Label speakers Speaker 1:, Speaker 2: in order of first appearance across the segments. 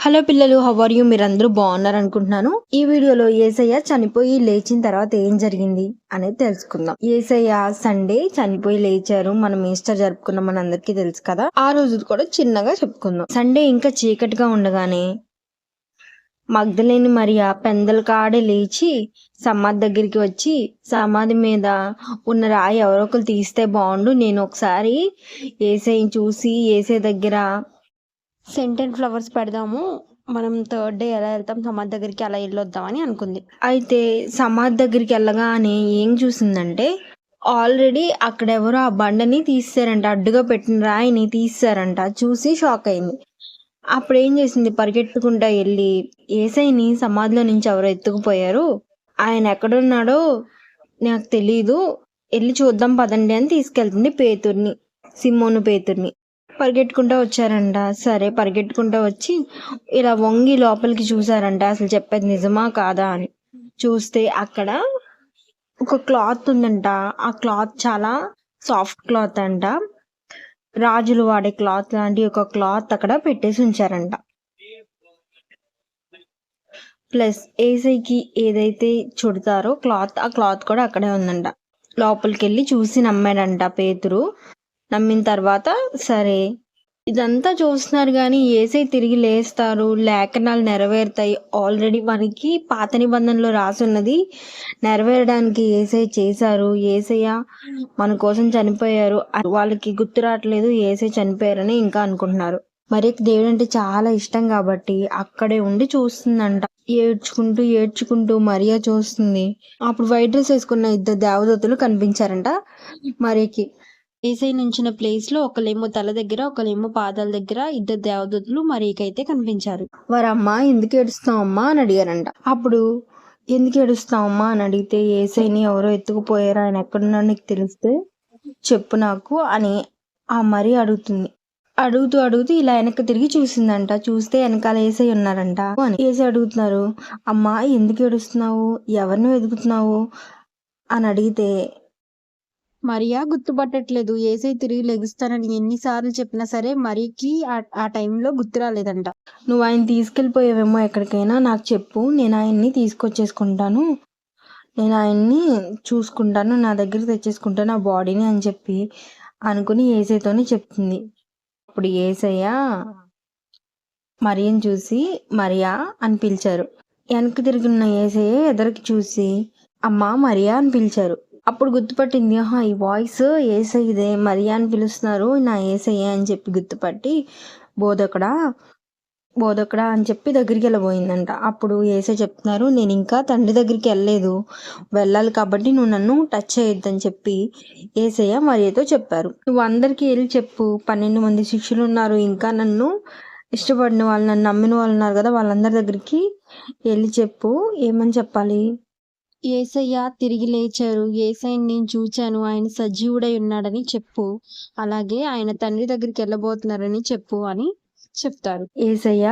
Speaker 1: Hello పిల్లలు, how are you? మీరందరూ బాగున్నారు అనుకుంటున్నాను. ఈ వీడియోలో యేసయ్య చనిపోయి లేచిన తర్వాత ఏం జరిగింది అనేది తెలుసుకుందాం. యేసయ్య సండే చనిపోయి లేచారు. మనం ఈస్టర్ జరుపుకున్నాం, మన అందరికీ తెలుసు కదా. ఆ రోజు కూడా చిన్నగా చెప్పుకుందాం. సండే ఇంకా చీకటిగా ఉండగానే మగ్ధలేని మరియా పెందల కాడే లేచి సమాధి దగ్గరికి వచ్చి, సమాధి మీద ఉన్న రాయి ఎవరో ఒకరు తీస్తే బాగుండు, నేను ఒకసారి యేసయ్యని చూసి యేసయ్య దగ్గర సెంటెన్ ఫ్లవర్స్ పెడదాము, మనం థర్డ్ డే ఎలా వెళ్తాం సమాధి దగ్గరికి అలా వెళ్ళొద్దామని అనుకుంది. అయితే సమాధి దగ్గరికి వెళ్ళగానే ఏం చూసిందంటే, ఆల్రెడీ అక్కడెవరో ఆ బండని తీసారంట, అడ్డుగా పెట్టిన రాయిని తీసారంట. చూసి షాక్ అయింది. అప్పుడు ఏం చేసింది, పరిగెట్టుకుంటా వెళ్ళి ఏసైని సమాధిలో నుంచి ఎవరో ఎత్తుకుపోయారు, ఆయన ఎక్కడున్నాడో నాకు తెలీదు, వెళ్ళి చూద్దాం పదండి అని తీసుకెళ్తుంది పేతుర్ని, సిమోను పేతుర్ని. పరిగెట్టుకుంటూ వచ్చారంట. సరే పరిగెట్టుకుంటూ వచ్చి ఇలా వంగి లోపలికి చూసారంట, అసలు చెప్పేది నిజమా కాదా అని. చూస్తే అక్కడ ఒక క్లాత్ ఉందంట. ఆ క్లాత్ చాలా సాఫ్ట్ క్లాత్ అంట. రాజులు వాడే క్లాత్ లాంటి ఒక క్లాత్ అక్కడ పెట్టేసి ఉంచారంట. ప్లస్ ఏసైకి ఏదైతే చుడతారో క్లాత్, ఆ క్లాత్ కూడా అక్కడే ఉందంట. లోపలికి వెళ్ళి చూసి నమ్మాడంట పేతురు. నమ్మిన తర్వాత సరే ఇదంతా చూస్తున్నారు కానీ ఏసై తిరిగి లేస్తారు, లేఖనాలు నెరవేరుతాయి, ఆల్రెడీ మనకి పాత నిబంధనలో రాసున్నది నెరవేరడానికి ఏసై చేశారు, ఏసయ్య మన కోసం చనిపోయారు, వాళ్ళకి గుర్తు రావట్లేదు ఏసై చనిపోయారని ఇంకా అనుకుంటున్నారు. మరి దేవుడు అంటే చాలా ఇష్టం కాబట్టి అక్కడే ఉండి చూస్తుందంట. ఏడ్చుకుంటూ ఏడ్చుకుంటూ మరియా చూస్తుంది. అప్పుడు వైట్ డ్రెస్ వేసుకున్న ఇద్దరు దేవదూతలు కనిపించారంట మరియకి. ఏసై నుంచిన ప్లేస్ లో ఒకలేమో తల దగ్గర, ఒకలేమో పాదాల దగ్గర ఇద్దరు దేవదూతలు మరియకైతే కనిపించారు. వారమ్మా ఎందుకు ఏడుస్తావమ్మా అని అడిగారంట. అప్పుడు ఎందుకు ఏడుస్తావమ్మా అని అడిగితే, ఏసైని ఎవరో ఎత్తుకుపోయారు, ఆయన ఎక్కడున్నాడో నీకు తెలిస్తే చెప్పు నాకు అని ఆ మరి అడుగుతుంది. అడుగుతూ అడుగుతూ ఇలా వెనక్కి తిరిగి చూసిందంట. చూస్తే వెనకాల ఏసై ఉన్నారంట. అని ఏసై అడుగుతున్నారు, అమ్మా ఎందుకు ఏడుస్తున్నావు, ఎవరిని వెతుకుతున్నావు అని అడిగితే మరియా గుర్తుపట్టట్లేదు. ఏసై తిరిగి లెగుస్తానని ఎన్నిసార్లు చెప్పినా సరే మరియకి ఆ టైంలో గుర్తు రాలేదంట. నువ్వు ఆయన తీసుకెళ్ళిపోయావేమో ఎక్కడికైనా, నాకు చెప్పు, నేను ఆయన్ని తీసుకొచ్చేసుకుంటాను, నేను ఆయన్ని చూసుకుంటాను, నా దగ్గర తెచ్చేసుకుంటాను ఆ బాడీని అని చెప్పి అనుకుని ఏసైతోనే చెప్తుంది. అప్పుడు ఏసయ్య మరియని చూసి మరియా అని పిలిచారు. వెనక్కి తిరిగిన ఏసయ్య ఎదురుకి చూసి అమ్మా మరియా అని పిలిచారు. అప్పుడు గుర్తుపట్టింది, ఈ వాయిస్ ఏసయ్యదే, మరియా అని పిలుస్తున్నారు, నా ఏసయ్య అని చెప్పి గుర్తుపట్టి బోధకుడా అని చెప్పి దగ్గరికి వెళ్ళబోయిందంట. అప్పుడు ఏసై చెప్తున్నారు, నేను ఇంకా తండ్రి దగ్గరికి వెళ్ళాలి కాబట్టి నువ్వు నన్ను టచ్ చేయొద్దని చెప్పి ఏసయ్య మరియతో చెప్పారు. నువ్వు అందరికీ వెళ్ళి చెప్పు, 12 మంది శిష్యులు ఉన్నారు, ఇంకా నన్ను ఇష్టపడిన వాళ్ళు, నన్ను నమ్మిన వాళ్ళు ఉన్నారు కదా, వాళ్ళందరి దగ్గరికి వెళ్ళి చెప్పు. ఏమని చెప్పాలి? ఏసయ్య తిరిగి లేచారు, ఏసయ్యని నేను చూచాను, ఆయన సజీవుడై ఉన్నాడని చెప్పు, అలాగే ఆయన తండ్రి దగ్గరికి వెళ్ళబోతున్నారని చెప్పు అని చెప్తారు. ఏసయ్య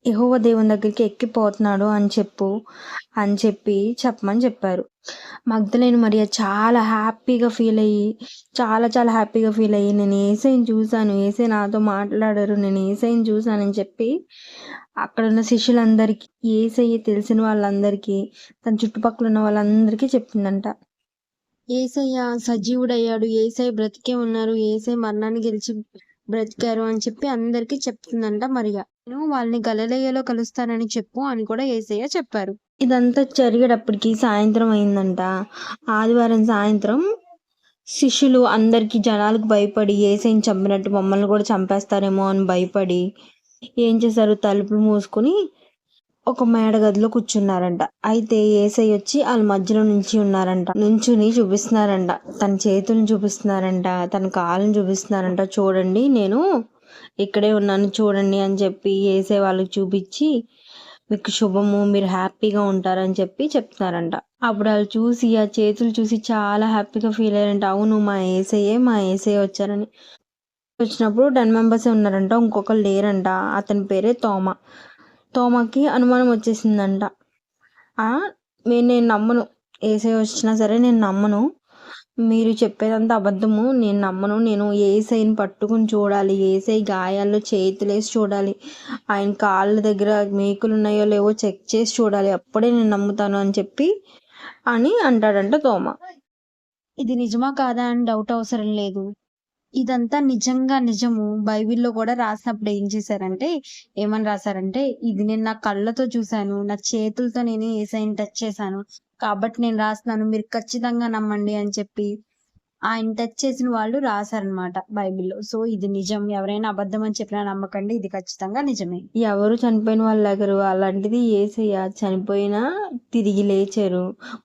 Speaker 1: యెహోవా దేవుని దగ్గరికి ఎక్కిపోతున్నాడు అని చెప్పమని చెప్పారు. మగ్ధలేని మరియ చాలా హ్యాపీగా ఫీల్ అయ్యి నేను ఏసైని చూశాను, ఏసై నాతో మాట్లాడారు, నేను ఏసైని చూశానని చెప్పి అక్కడ ఉన్న శిష్యులందరికీ, ఏసయ్య తెలిసిన వాళ్ళందరికీ, తన చుట్టుపక్కల ఉన్న వాళ్ళందరికీ చెప్పిందంట. ఏసయ్య సజీవుడయ్యాడు, ఏసై బ్రతికే ఉన్నారు, ఏసై మరణాన్ని గెలిచి బ్రతికారు అని చెప్పి అందరికీ చెప్తుందంట మరియా. నేను వాళ్ళని గలిలయలో కలుస్తానని చెప్పు అని కూడా ఏసయ్య చెప్పారు. ఇదంతా జరిగేటప్పటికి సాయంత్రం అయిందంట. ఆదివారం సాయంత్రం శిష్యులు అందరికి, జనాలకు భయపడి ఏసైని చంపినట్టు మమ్మల్ని కూడా చంపేస్తారేమో అని భయపడి ఏం చేశారు, తలుపులు మూసుకొని ఒక మేడ గదిలో కూర్చున్నారంట. అయితే ఏసై వచ్చి వాళ్ళ మధ్యలో నుంచుని చూపిస్తున్నారంట, తన చేతులను చూపిస్తున్నారంట, తన కాళ్ళని చూపిస్తున్నారంట, చూడండి నేను ఇక్కడే ఉన్నాను చూడండి అని చెప్పి ఏసై వాళ్ళకి చూపించి, మీకు శుభము, మీరు హ్యాపీగా ఉంటారని చెప్పి చెప్తున్నారంట. అప్పుడు వాళ్ళు చూసి, ఆ చేతులు చూసి చాలా హ్యాపీగా ఫీల్ అయ్యారంట. అవును మా ఏసయ్య వచ్చారని. వచ్చినప్పుడు 10 మెంబర్స్ ఉన్నారంట, ఇంకొకరు లేరంట. అతని పేరే తోమాకి అనుమానం వచ్చేసిందంట. నేను నమ్మను, ఏసై వచ్చినా సరే నేను నమ్మను, మీరు చెప్పేదంతా అబద్ధము. నేను నమ్మను. నేను యేసయ్యని పట్టుకొని చూడాలి. యేసయ్య గాయాల్లో చేతులేసి చూడాలి. ఆయన కాళ్ళ దగ్గర మేకులున్నాయో లేవో చెక్ చేసి చూడాలి. అప్పుడే నేను నమ్ముతాను అని చెప్పి అంటాడంట తోమ.
Speaker 2: ఇది నిజమా కాదా అని డౌట్ అవసరం లేదు. ఇదంతా నిజంగా నిజము. బైబిల్‌లో కూడా రాసినప్పుడు ఏం చేశారంటే, ఏమని రాసారంటే, ఇది నేను నా కళ్ళతో చూసాను. నా చేతులతో నేను యేసయ్యని టచ్ చేశాను. కాబట్టి నేను రాస్తున్నాను. మీరు ఖచ్చితంగా నమ్మండి అని చెప్పి ఆయన టచ్ చేసిన వాళ్ళు రాసారనమాట బైబిల్‌లో. సో, ఇది నిజం. ఎవరైనా అబద్ధం అని చెప్పినా నమ్మకండి. ఇది ఖచ్చితంగా నిజమే.
Speaker 1: ఎవరు చనిపోయిన వాళ్ళు లెగరు. అలాంటిది యేసయ్య చనిపోయినా తిరిగి లేచారు.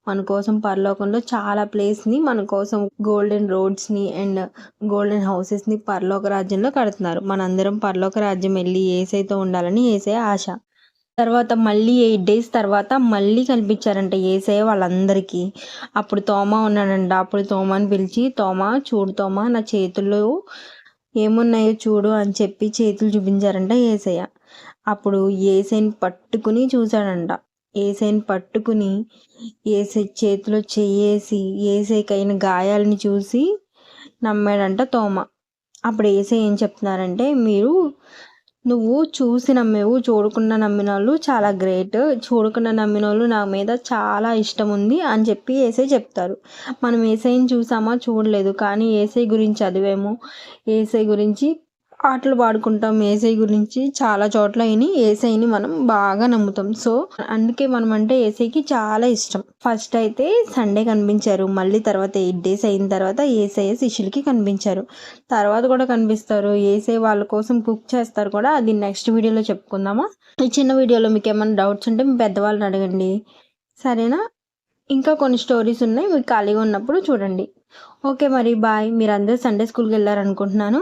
Speaker 1: మన కోసం పరలోకంలో చాలా ప్లేస్‌ని మన కోసం గోల్డెన్ రోడ్స్‌ని అండ్ గోల్డెన్ హౌసెస్‌ని పరలోక రాజ్యంలో కడుతున్నారు. మనందరం పరలోక రాజ్యం వెళ్ళి యేసయ్యతో ఉండాలని యేసయ్య ఆశ. తర్వాత మళ్ళీ 8 డేస్ తర్వాత మళ్ళీ కనిపించారంట యేసయ్య వాళ్ళందరికీ. అప్పుడు తోమా ఉన్నాడంట. అప్పుడు తోమాని పిలిచి, తోమా చూడు తోమా నా చేతుల్లో ఏమున్నాయో చూడు అని చెప్పి చేతులు చూపించారంట యేసయ్య. అప్పుడు యేసయ్యని పట్టుకుని చూశాడంట. యేసయ్యని పట్టుకుని యేసయ్య చేతిలో చెయ్యేసి యేసయ్యకైన గాయాలని చూసి నమ్మాడంట తోమ. అప్పుడు యేసయ్య ఏం చెప్తున్నారంటే, నువ్వు చూసి నమ్మేవు, చూడకుండా నమ్మినోళ్ళు చాలా గ్రేట్. చూడకుండా నమ్మినోళ్ళు నా మీద చాలా ఇష్టం ఉంది అని చెప్పి యేసయ్య చెప్తారు. మనం యేసయ్యని చూసామా? చూడలేదు. కానీ యేసయ్య గురించి చదివాము. యేసయ్య గురించి పాటలు పాడుకుంటాం. యేసయ్య గురించి చాలా చోట్ల యేసయ్యని మనం బాగా నమ్ముతాం. సో, అందుకే మనం అంటే యేసయ్యకి చాలా ఇష్టం. ఫస్ట్ అయితే సండే కనిపించారు. మళ్ళీ తర్వాత 8 డేస్ అయిన తర్వాత యేసయ్య శిష్యులకి కనిపించారు. తర్వాత కూడా కనిపిస్తారు. యేసయ్య వాళ్ళ కోసం కుక్ చేస్తారు కూడా. అది నెక్స్ట్ వీడియోలో చెప్పుకుందామా? ఈ చిన్న వీడియోలో మీకు ఏమైనా డౌట్స్ ఉంటే మీ పెద్దవాళ్ళని అడగండి. సరేనా? ఇంకా కొన్ని స్టోరీస్ ఉన్నాయి. మీకు ఖాళీగా ఉన్నప్పుడు చూడండి. ఓకే మరి బాయ్. మీరందరూ సండే స్కూల్కి వెళ్ళారనుకుంటున్నాను.